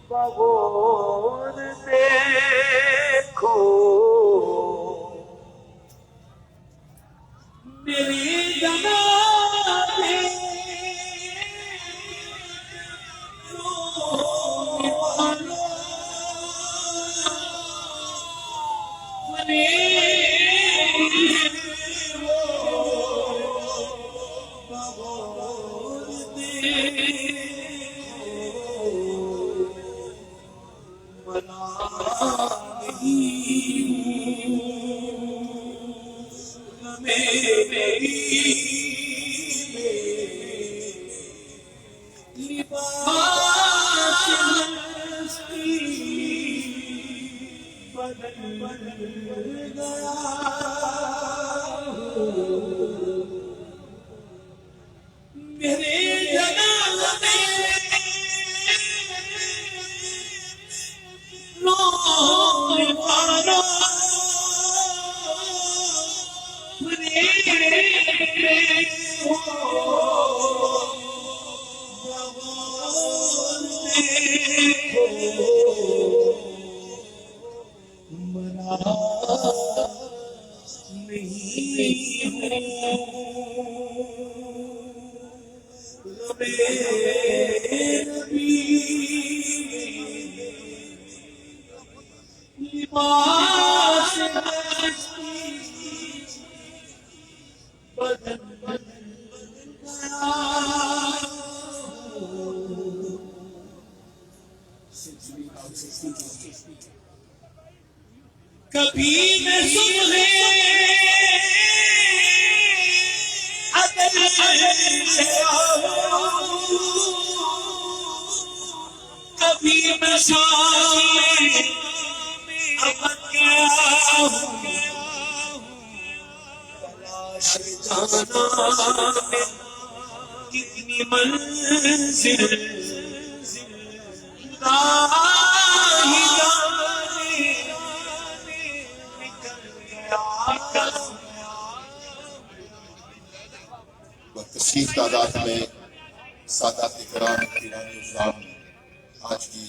पवन देखो मेरी जनाज़े कभी मैं सुबह अदल से आऊं, कभी मैं शाम अबक आऊं, तलाश जाना कितनी मंजिल राही जाने निकल गया व कसीर तादाद में सादात इकराम किरानी उज़्ज़ाम आज की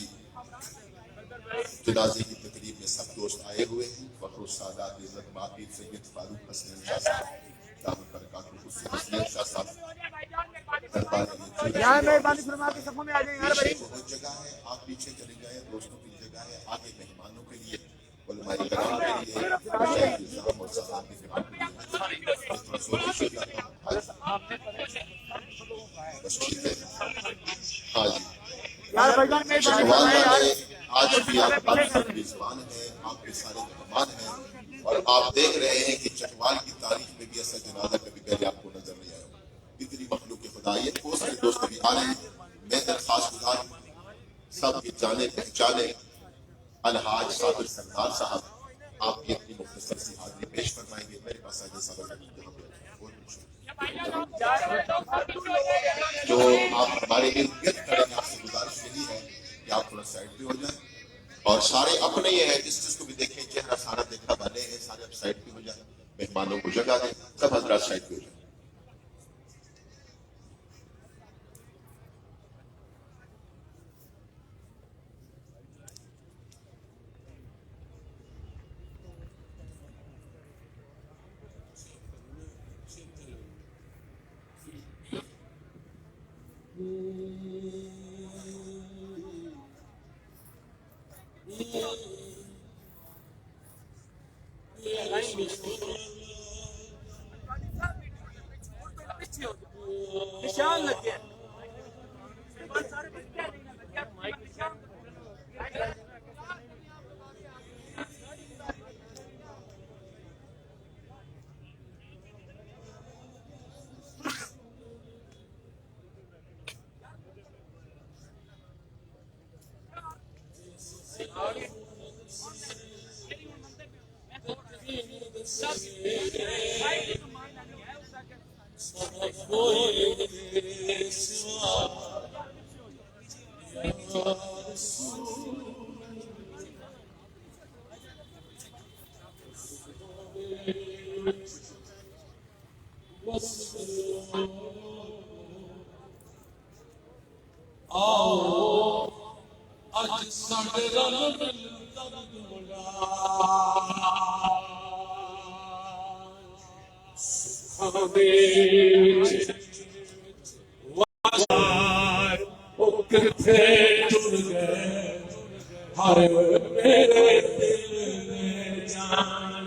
जनाजे की तकरीब में सब दोस्त आए हुए हैं। फखरुल सादात इज़्ज़त माफ़ी सैयद फारूक हसन शाह साहब दामद बरकातुहू हुस्न हसन शाह साहब मेहरबानी फरमा के सफों में आ जाएं यार भाई। बहुत जगह है, आप पीछे चले जाए, दोस्तों की जगह है, आगे मेहमानों के लिए उलमाए कराम के लिए निज़ाम और सलाम की खिदमत के लिए बस ठीक है। हाँ जी, यार भाईजान मेहरबानी फरमाएं यार। आज भी आप पाकिस्तान की ज़बान है, आपके सारे मेहमान हैं और आप देख रहे हैं कि चकवाल की तारीख में भी ऐसा जनाजा कभी पहले आपको नजर नहीं आया। इतनी मखलूक के खुदा, ये ठोस के दोस्त अभी आ रहे हैं। मैं दरखास्त गुजार सब की जाने पहचाने अलहाज साबिर सरदार साहब, आप ये अपनी मुख्तसर सी हाजिरी पेश फरमाएंगे। मेरे पास आगे सबर जो आप हमारे इर्द गिर्द खड़े हैं, आपसे गुजारिश यही है कि आप थोड़ा साइड पे हो जाए और सारे अपने ये है जिस जिसको भी देखें चेहरा सारा देखना वाले हैं, सारे अब साइड पे हो जाए, मेहमानों को जगह दें, सब हजरात साइड पे हो जाए। निशान लग गया। आज साढ़े रंग किथे जुड़ गए हर मेरे दिल में जान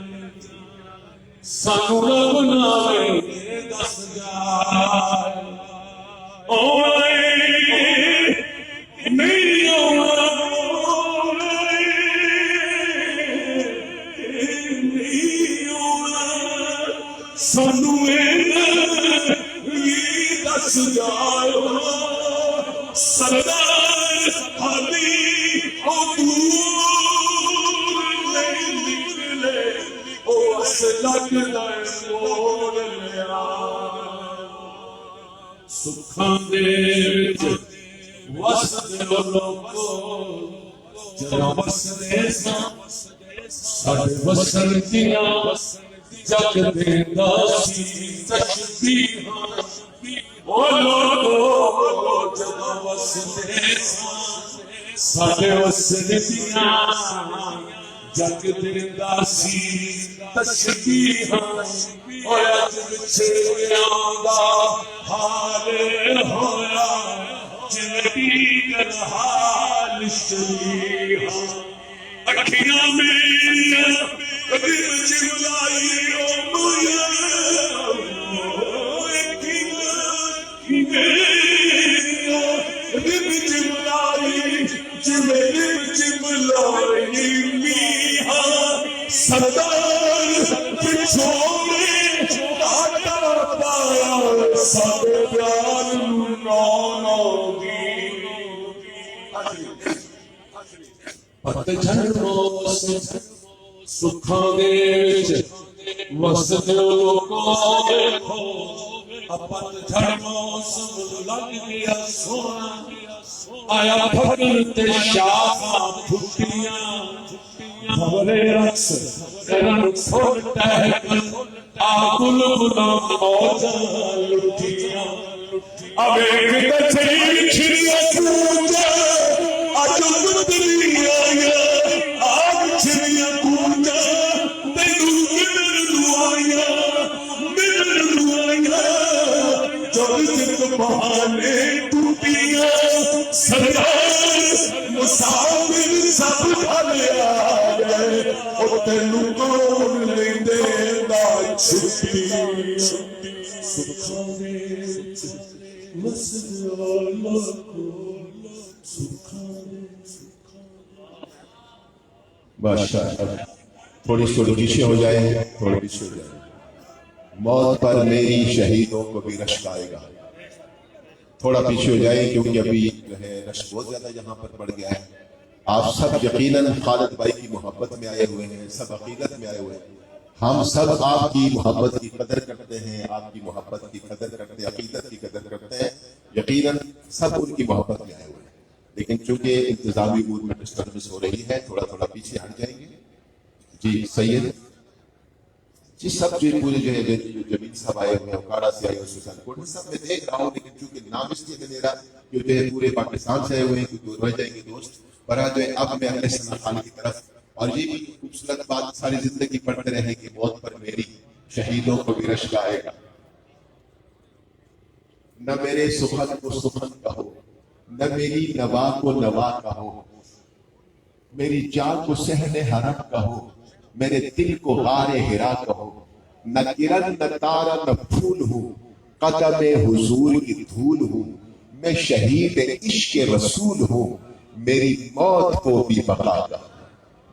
सानू रब नाले दस जाए ओए नहीं ओए सानू दस जाओ सरदार हाली निकले ओ लगता मोड़ लिया सुखां दे वसदे लोगो जरा वसदे साडे वसन दिया जग देंदा सी तस्बीहां ओ लोगो जरा वसदे साडे वसन दिया जग देंदा सी तस्बीहां ओ अज विछड़ियां दा हाल होया जिंदगी हाल शरीहा अखियां मेरियां कभी जिलाई ओ मुया सरदार पिछोड़े घाटा पाया सारे प्यार नौ पतझड़ मौसम सुखां दे वसदे लोगो देखो पतझड़ मौसम लग गया सोना आया फगल ते शाखा फुटियां भवरे रक्स रंग छोड़ टहकन आकुल गुना मौजा लुटिया अवेग तछरी छिरिया पूजा अजो गुदरी आया आग छिरिया पूजा तेनू मिलन दुआया जब सिर्फ बहाने टूटिया सरदार मुसाफिर सब भले आ गए और तेनू कौन लेंदे दा छुट्टी सुखा विच वसदा लको सुखा माशाअल्लाह थोड़ी पीछे हो जाए, थोड़ी पीछे हो जाए। मौत पर मेरी शहीदों को भी रश्क आएगा। थोड़ा पीछे हो जाए क्योंकि अभी जो है रश्क बहुत ज्यादा यहाँ पर बढ़ गया है। आप सब यकीनन खालिद भाई की मोहब्बत में आए हुए हैं, सब अकीदत में आए हुए हैं। हम सब आपकी मोहब्बत की कदर करते हैं, आपकी मोहब्बत की कदर करते हैं, अकीदत की कदर करते हैं। यकीनन सब उनकी मोहब्बत में आए हुए हैं, लेकिन चूंकि इंतजामी अमूर में डिस्टर्बेंस हो रही है, थोड़ा थोड़ा पीछे हट जाएंगे। जी सैयद जी, सब जो पूरे जो है जमीन साहब आए हुए हैं, उकाड़ा से आए हुए, सुल्तानकोट सब मैं देख रहा हूँ, लेकिन चूंकि नाम इसलिए मैं ले रहा कि जो है पूरे पाकिस्तान से आए हुए हैं, क्योंकि रह जाएंगे दोस्त बरा जो है। अब मैं अगले सना खान की तरफ, और ये भी खूबसूरत बात सारी जिंदगी पढ़ते रहे कि मौत पर मेरी शहीदों को भी रश्क आएगा। न मेरे सुखन को सुखन कहो, न मेरी नवा को नवा कहो, मेरी जान को सहने हरम कहो, मेरे दिल को गारे हिरा कहो। न किरण न तारा न फूल हूँ, कदम हुजूर की धूल हूँ, मैं शहीद इश्क रसूल हूँ, मेरी मौत को भी बका दो,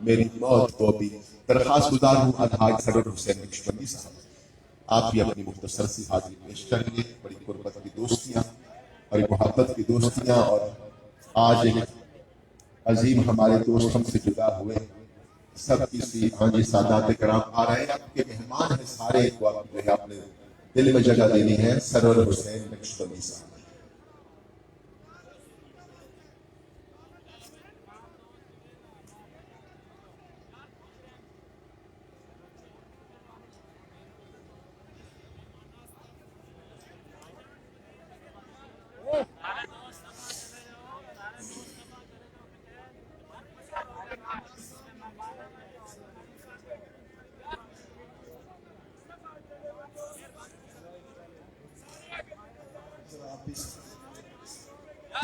मेरी मौत को भी। दरखास्त गुजार हूँ अलहाज सरवर हुसैन नक्शबंदी साहब, आप भी अपनी मुख्तसर सी हाजिरी पेश करेंगे। बड़ी कुर्बत की दोस्तियाँ और मोहब्बत की दोस्तियाँ, और आज एक अजीम हमारे दोस्त हमसे जुदा हुए, सब किसी आगे सादात कराम आ रहे हैं, आपके मेहमान हैं सारे को, आप जो है अपने दिल में जगह देनी है। सरवर हुसैन नक्शबंदी साहब,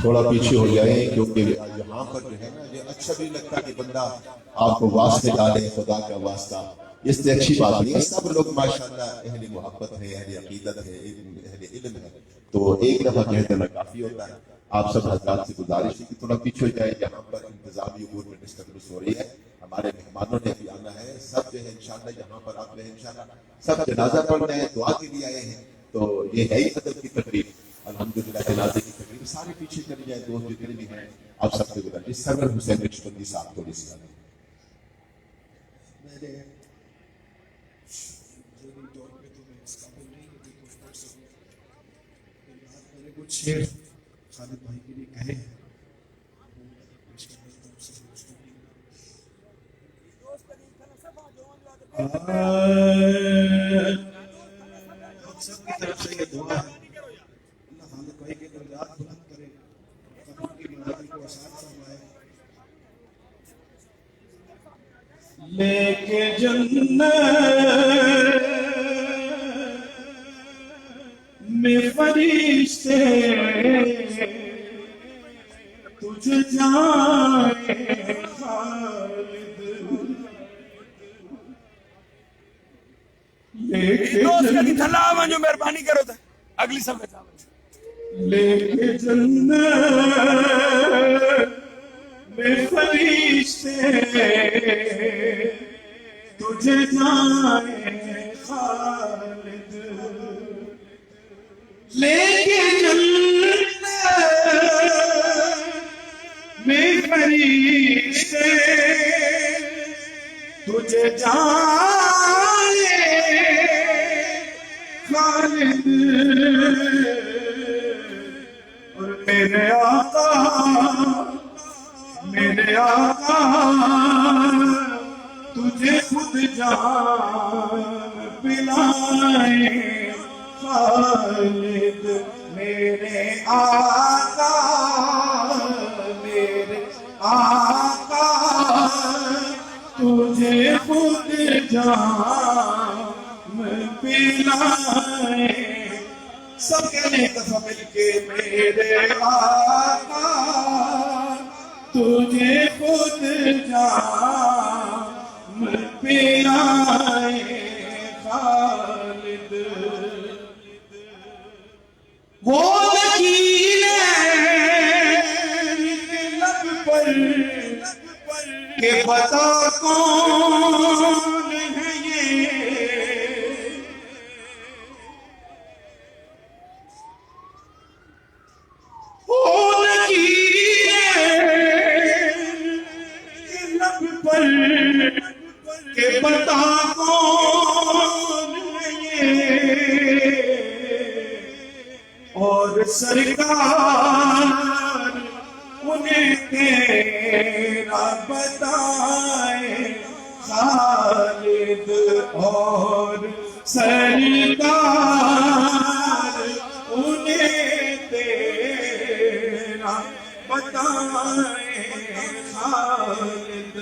थोड़ा पीछे हो जाए क्योंकि यहाँ पर जो है ना, ये अच्छा भी लगता कि बंदा आपको वास्ते डाले, खुदा का वास्ता, इससे अच्छी बात नहीं है। सब लोग माशाल्लाह अहले मोहब्बत है, अहले अकीदत है, अहले इल्म है, तो एक दफा कह देना काफी होता है। आप सब हजरात से गुजारिश है कि थोड़ा पीछे हो जाए, यहाँ पर इंतजामी अमूर में डिस्टर्बेंस हो रही है। हमारे मेहमानों ने भी आना है, सब जो है इंशाल्लाह यहाँ पर आप इंशाल्लाह सब जनाजा पढ़ रहे हैं, दुआ के लिए आए हैं, तो ये है ही अदब की तकरीब। अल्हम्दुलिल्लाह जनाजे की तकरीब सारे पीछे चले जाए, दोस्त जितने भी हैं आप सबसे गुजारिश। सरवर हुसैन नक्शबंदी साहब थोड़ी सी मैंने ज़रूरी तौर पे तो मैं इस काबिल नहीं हूँ कि कुछ पढ़ सकूँ, लेकिन आज मैंने कुछ शेर खालिद भाई के लिए कहे हैं, पेश करने की तरफ से हम सबकी तरफ से ये दुआ है, अल्लाह खालिद भाई के दर्जात बुलंद करे, कब्र की मंजिल को आसान फरमाए। लेके जन्नत में फरिश्ते तुझे जाए खालिद, लेके जो मेहरबानी करो था अगली सब लेके जन्नत में फरिश्ते तुझे जाए खालिद, लेके जन्नत में फरिश्ते तुझे जाए खालिद। और मेरे आका तुझे खुद जान पिलाए खालिद मेरे आका, मेरे आका तुझे खुद जाम पिलाए। सब कहने कथा मिलके मेरे आका तुझे खुद जाम पिलाए खालिद। वो लब पर के बता कौन है ये, लब पर के बता कौन है ये, और सरकार उन्हें तेरा बताए खालिद, और सरकार उन्हें तेरा बताए खालिद।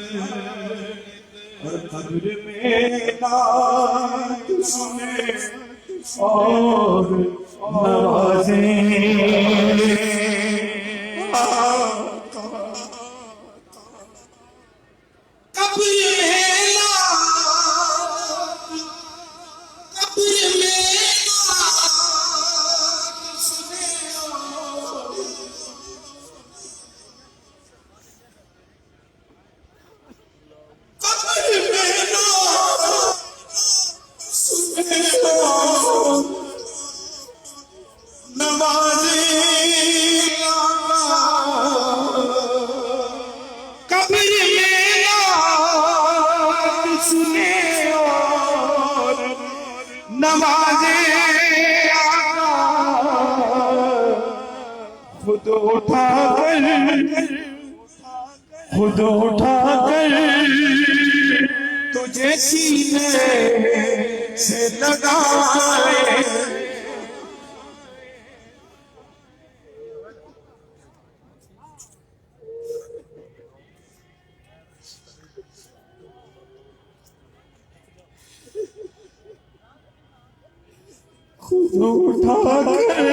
और कब्र में बात सुने और नवाजे, नवाजे आका खुद उठा कर तुझे सीने से लगाए। खुद उठा कर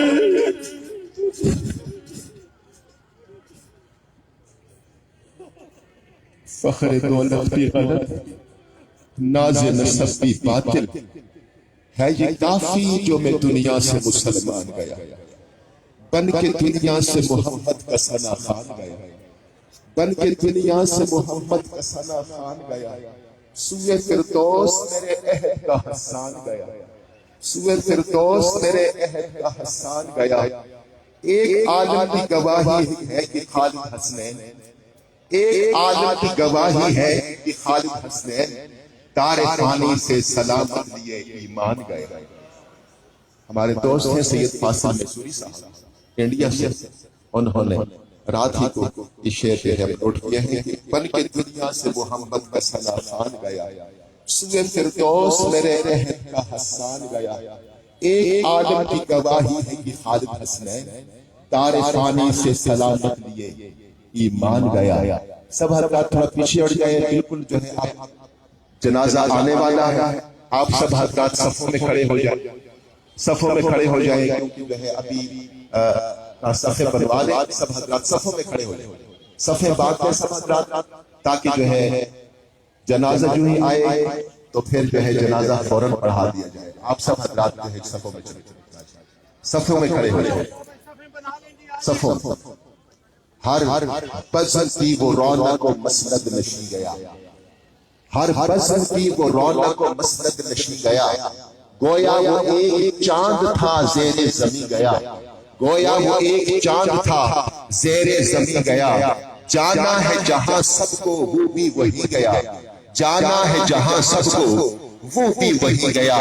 फख्र दौलत भी गलत, नाज़े नसब भी बातिल है, ये काफी जो मैं दुनिया से मुसलमान गया, बन के दुनिया से मोहम्मद का सना खान गया, बन के दुनिया से मोहम्मद का सना खान गया। सूए फिरदौस मेरे अहद का हसान गया, सूए फिरदौस मेरे अहद का हसान गया। एक आलम की गवाही है कि खालिद हसनैन, एक आलम की गवाही है कि खालिद हसनैन तारे फानी से सलामत लिए ईमान गए। हमारे दोस्त हैं सैयद फासिल मैसूरी साहब, इंडिया से, उन्होंने रात ही को इस शेर पे अपलोड किया है कि बन के दुनिया से मोहम्मद का सना खान गया, सूए फिरदौस मेरे अहद का हसान गया। एक आलम की गवाही है कि खालिद हसनैन तारे फानी से सलामत लिए ईमान गया। सब हरकत थोड़ा पीछे हट जाए, बिल्कुल जो है आप जनाजा आने वाला है, आप सब हरकत सफों में खड़े हो जाए, सफों में खड़े हो जाए, क्योंकि जो है अभी सफे बनवा दे, सब हजरात सफों में खड़े हो जाए, सफे बात है सब हजरात, ताकि जो है जनाजा जो ही आए तो फिर जो है जनाजा फौरन पढ़ा दिया जाए। आप सब हजरात जो है सफों में चले, सफों में खड़े हो जाए, सफों। हर पसंद की वो रौनक को मसनद नशी गया, हर पसंद की वो रौनक को मसनद नशी गया। गोया वो एक चांद था ज़ेरे ज़मीं गया, गोया वो एक चांद था ज़ेरे ज़मीं गया। जाना है जहां सबको वो भी वही गया, जाना है जहां सबको वो भी वही गया।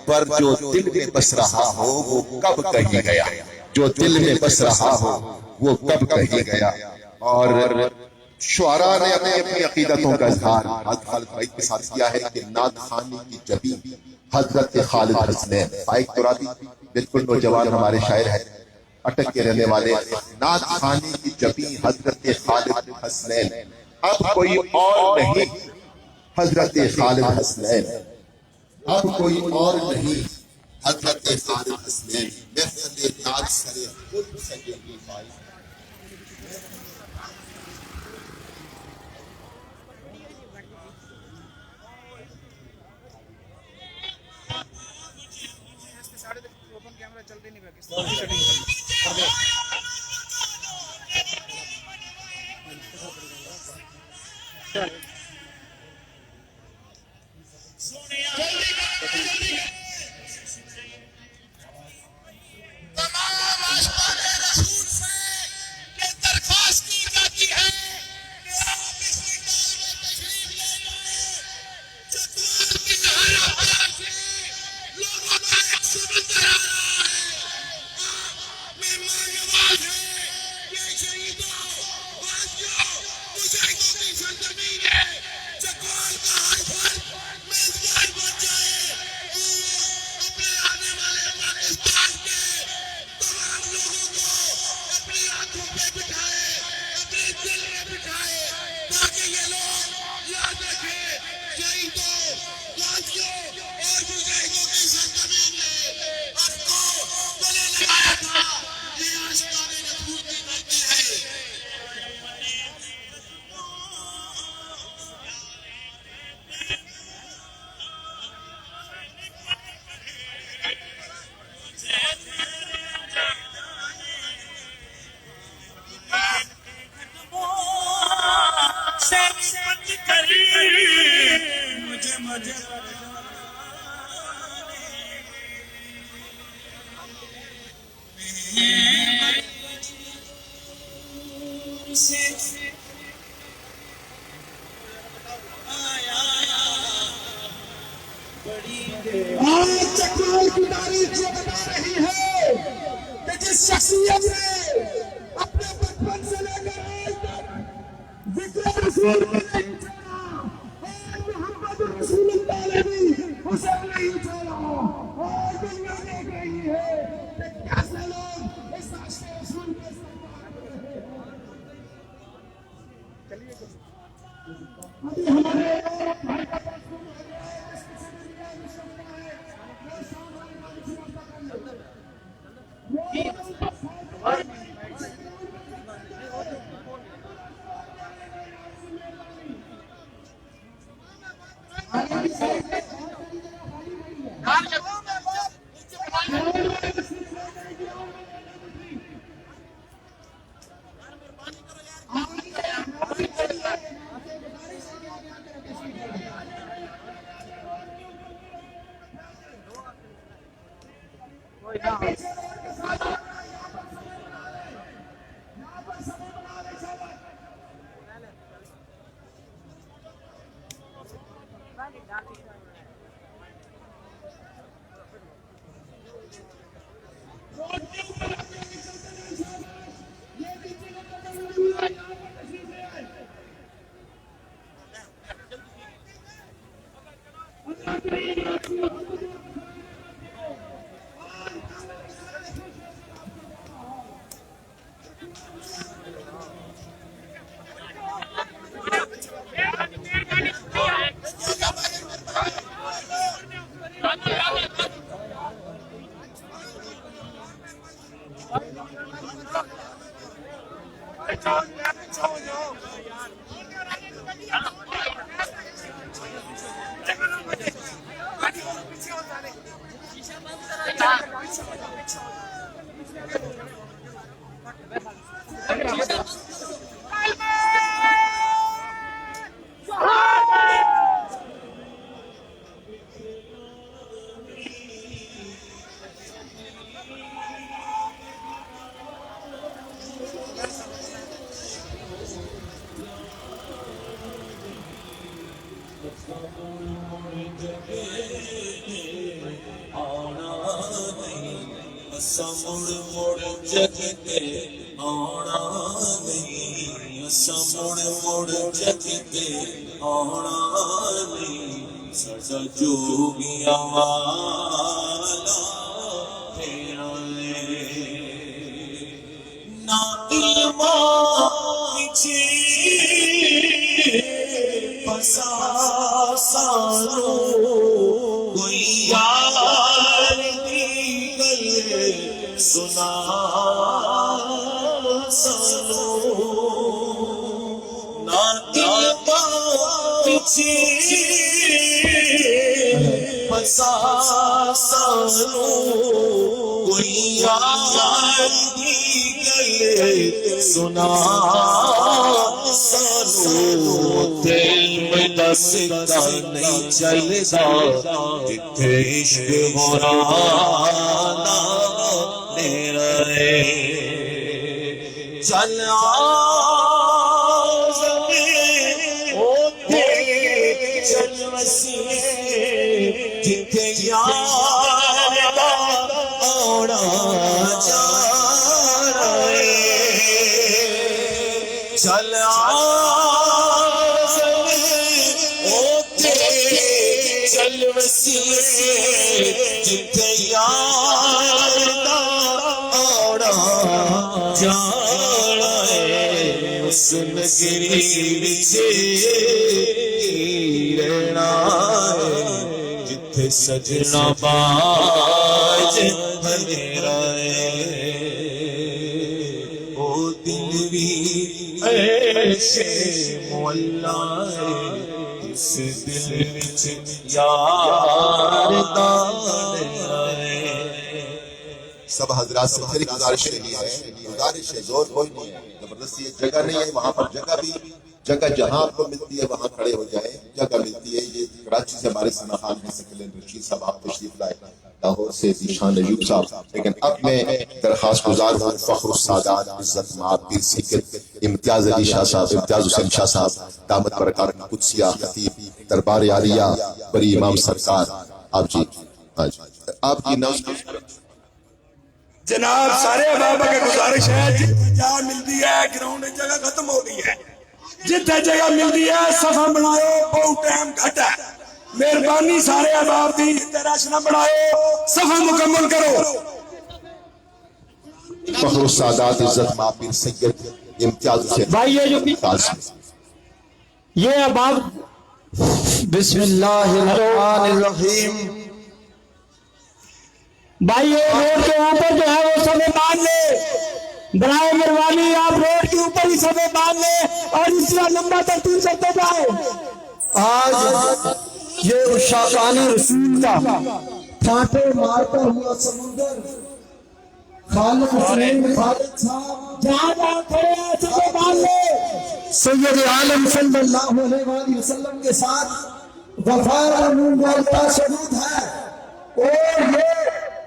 पर जो दिल में बस रहा हो वो कब कहीं गया, जो दिल में बस रहा हो वो कब कहीं गया। और शुआरा ने अपनी अपनी अकीदतों का इजहार खालिद भाई के साथ किया है कि नात खानी की जबी हजरत खालिद हसनैन फाइक तुराबी बिल्कुल नौजवान हमारे शायर हैं, अटक के रहने वाले, नात खानी की जबी हजरत खालिद हसनैन, अब कोई और नहीं हजरत खालिद हसनैन, अब कोई और नहीं हजरत खालिद हसनैन, महफिल नाज सरे खुद सजेगी फाइक। आज चकवाल की तारीख ये बता रही है कि जिस शख्सियत ने अपने बचपन से लेकर आज तक जिक्र रसूल को नहीं छोड़ा और मोहम्मद रसूलुल्लाह ने भी उसे नहीं छोड़ा, और दुनिया देख रही है कि कैसे लोग इस आशिक़ रसूल के साथ अभी हमारे भाई का मुड़ मुड़ जग के आना नहीं, मुड़ मुड़ जग के आना नहीं। सजा जोगिया वाला तेरा ना इल्मा पीछे फसा सालो कोई यार दी गल सुना सालो ना इल्मा पीछे फसा सालो कोई यार दी गल सुना सालो दिल में दसदा नहीं चलदा जिथे इश्क मुरादा मेरा चल चल वसीए जिथे यार दा औड़ा जाना चल चल वसीए जिथे यार दा औड़ा जाना उस नगरी विच रहना जिथे सजना बाज बनेरा ओ दिल भी ऐसे मोहल्ला इस दिल विच यार सब हजरात से फिर गुजारिश यही है, जोर कोई नहीं है, जबरदस्ती एक जगह नहीं है, वहां पर जगह जहां आपको मिलती है वहां खड़े हो जाए, जगह मिलती है। ये कराची से हमारे सना खान रशीद साहब आप तशरीफ लाए, लाहौर से जीशान अयूब साहब। लेकिन अब मैं दरखास्त गुजार हूँ फखरुस्सादात इज्जत माब पीर सिकत इम्तियाज अली शाह साहब, इम्तियाज हुसैन शाह साहब दामत बरकात कुदसिया खतीब दरबार आलिया बरी इमाम सरकार आप जी आज आपकी नौज जनाब सारे बाबा की गुजारिश है जिथे जगह मिलती है ग्राउंड जगह खत्म हो गई है, जिथे जगह मिलती है सफा बनाओ, बहुत टाइम घट है, मेहरबानी सारे अहबाब दी रश न बनाओ, सफा मुकम्मल करो। फखरुस्सादात इज्जत माब पीर सैयद इम्तियाज हुसैन भाई ये अहबाब बिस्मिल्लाहिर्रहमानिर्रहीम भाई ये रोड के ऊपर जो है वो समय बांध ले, बराए मेहरबानी आप रोड के ऊपर ही समय बांध ले और इसका लंबा तरतीब करते जाओ। आज ये उशाकाने रसूल का कांटे मारता हुआ समुंदर खालिद हुसैन खालिद साहब जहां खड़े हैं समय बांध ले। सैयद आलम सल्लल्लाहु अलैहि वसल्लम के साथ वफा का सबूत है और ये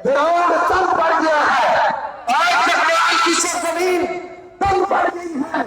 ग्राउंड तंग पड़ गया है, आज चकवाल की सरजमीन तंग पड़ गई है।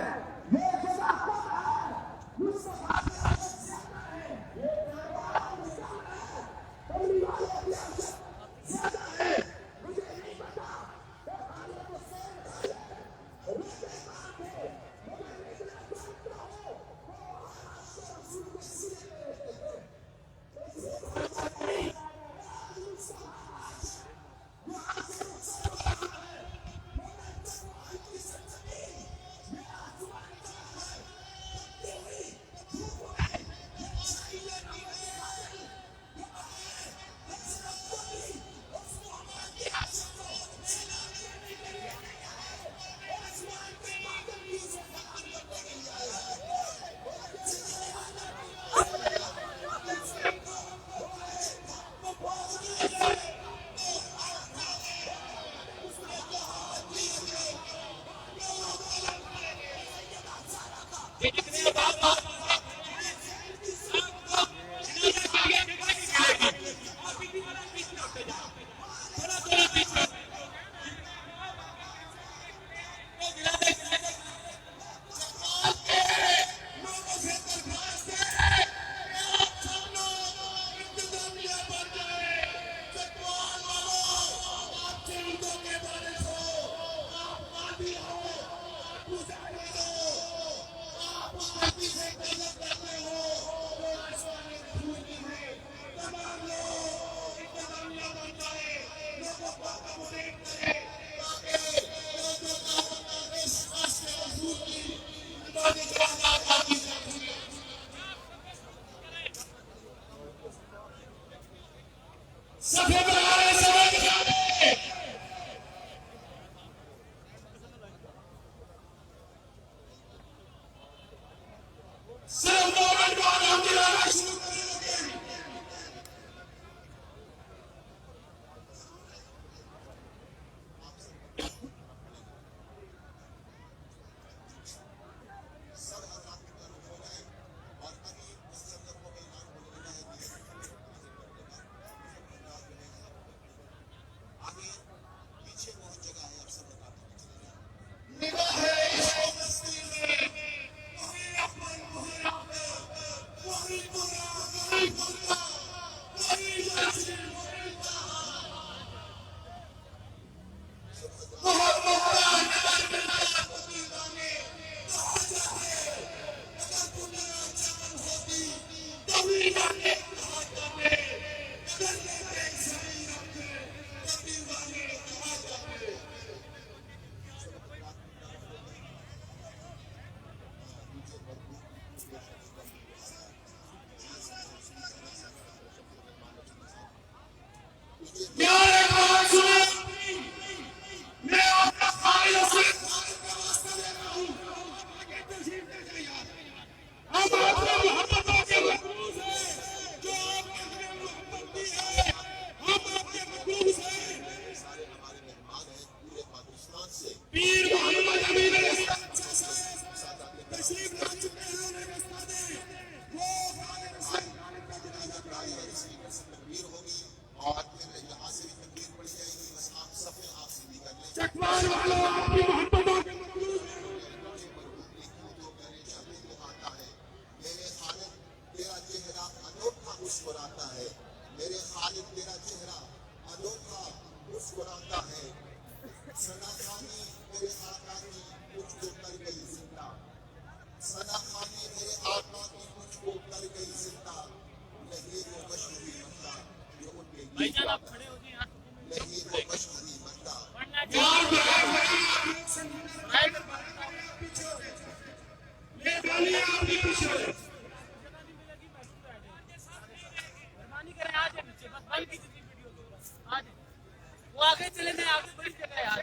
वो आगे चले जाए, आगे बड़ी जगह यार,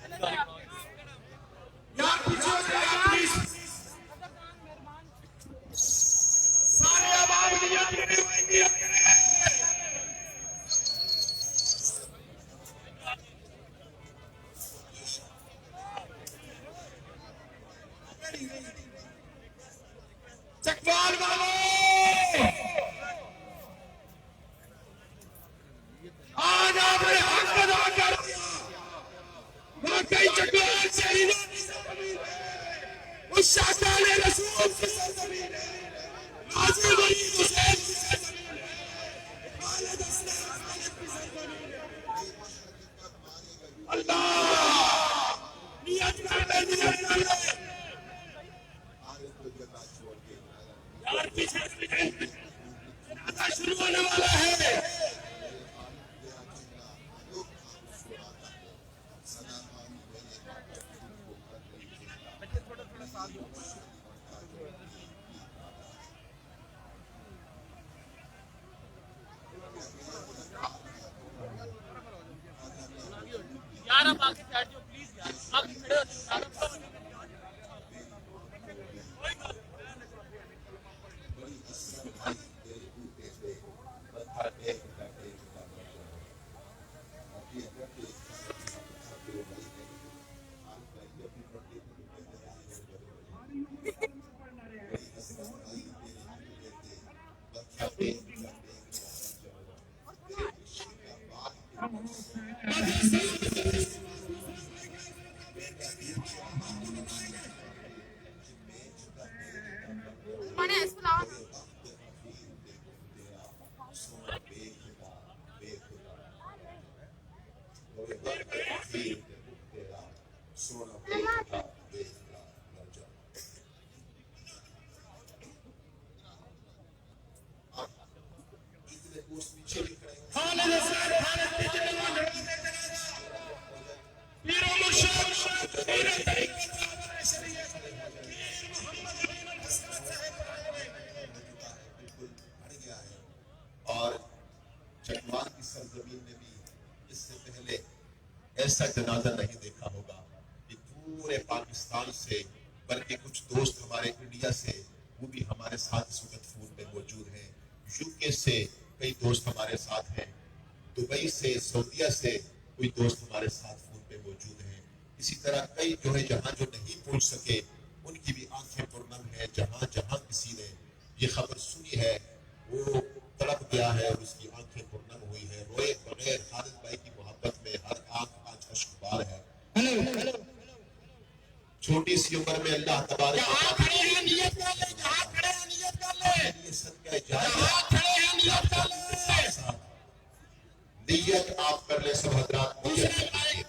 चले जाए आगे। सारे आवाज दिया चकवाल वालों, आज आपने हक अदा कर दिया। वाकई चकवाल शहीदों की सरजमीन है, उस शाहजाने रसूल की सरजमीन है, गाजी वलीद हुसैन की सरजमीन है, खालिद असलम खालिद की सरजमीन है। अल्लाह नियत कर दे यार, पीछे जनाजा शुरू होने वाला है। यार आप आगे बैठ जाओ प्लीज यार, आप खड़े हो जाओ। और चकवाल की सरजमीन ने भी इससे पहले ऐसा जनाजा नहीं देखा होगा कि पूरे पाकिस्तान से, बल्कि कुछ दोस्त हमारे इंडिया से, वो भी हमारे साथ इस वक्त फोन में मौजूद हैं। यूके से कई दोस्त हमारे साथ हैं, दुबई से, सऊदीया से कोई दोस्त हमारे साथ फोन पे मौजूद हैं। इसी तरह कई जो है जहां जो नहीं पहुंच सके उनकी भी आंखें पुरनम है। जहां जहां किसी ने ये खबर सुनी है वो तड़प गया है और उसकी आंखें पुरनम हुई है। रोए बगैर खालिद भाई की मोहब्बत में हर आंख आज अश्कबार है। छोटी सी उम्र में अल्लाह तबारक नियत कर ले, नियत कर ले, नियत आप कर ले सब हजरात। दूसरे माइक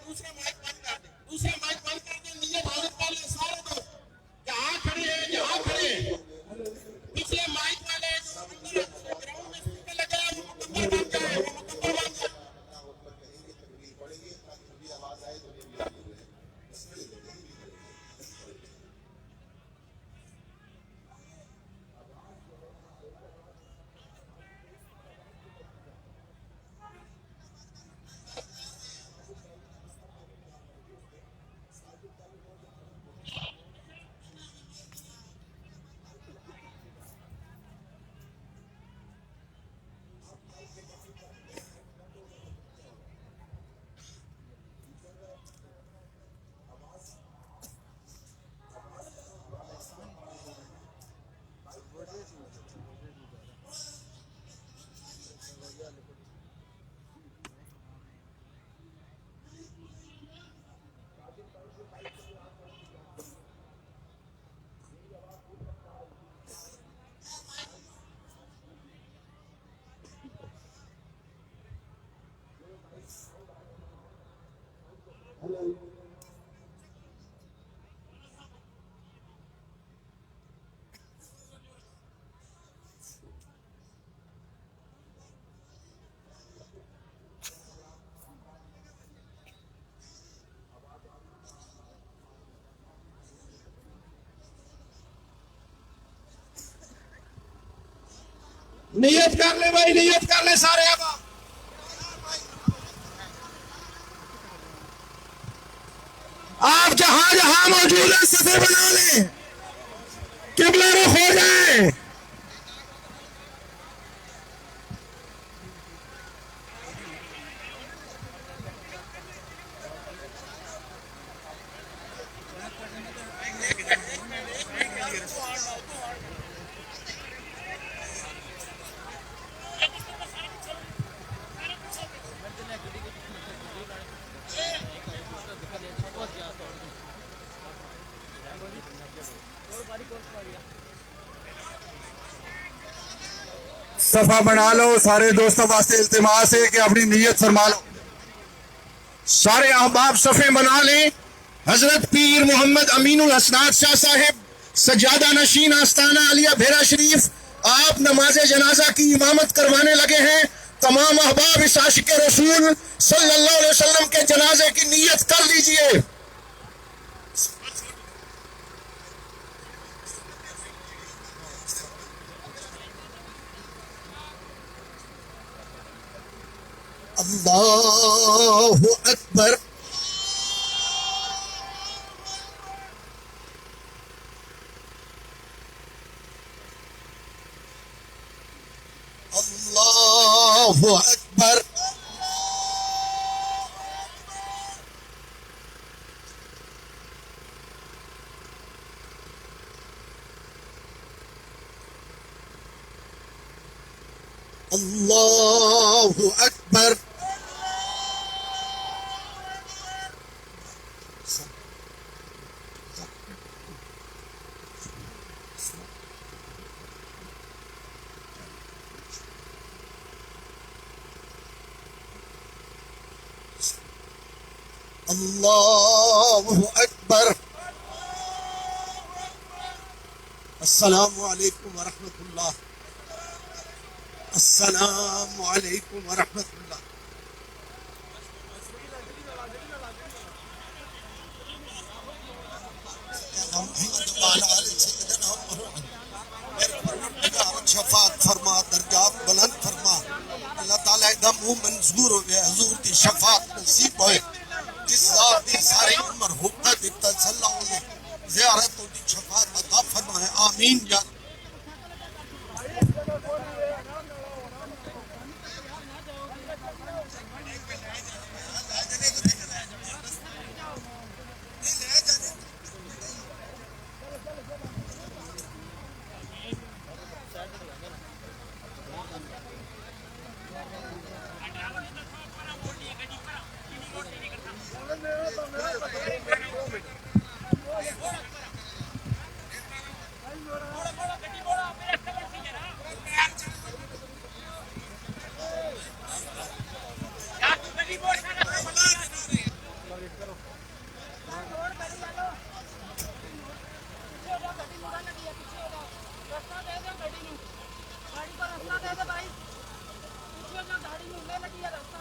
नियत कर ले भाई, नियत कर ले सारे। अब आप जहां जहां मौजूद है सफे बना लें, किबला रुख हो जाए। सफा बना लो सारे दोस्तों वास्ते इल्तिमास है कि अपनी नीयत फरमा लो। सारे अहबाब सफे बना लें। हजरत पीर मोहम्मद अमीनुल हसनात शाह साहिब सज्जादा नशीन आस्ताना आलिया भेरा शरीफ, आप नमाज जनाजा की इमामत करवाने लगे हैं। तमाम अहबाब इस आशिक रसूल सल्लल्लाहु अलैहि वसल्लम के जनाजे की नीयत कर लीजिए। अल्लाहु अकबर। अल्लाहु अकबर। अल्लाहु अकबर। अल्लाहु अकबर। अस्सलामु अलैकुम वरहमतुल्लाह। अस्सलामु अलैकुम वरहमतुल्लाह। शफात फरमा, दर्जात बुलंद फरमा। अल्लाह ताला एकदम मुंह मंजूर हो गया, हुजूर की शफात नसीब होए। जिस जात दी सारी उम्र होता दिता सल्लल्लाहु अलैहि ज़ियारत दी शफात अता फरमाए, आमीन या गाड़ी को रास्ता दे दे भाई, पीछे जो गाड़ी मिलने लगी है रास्ता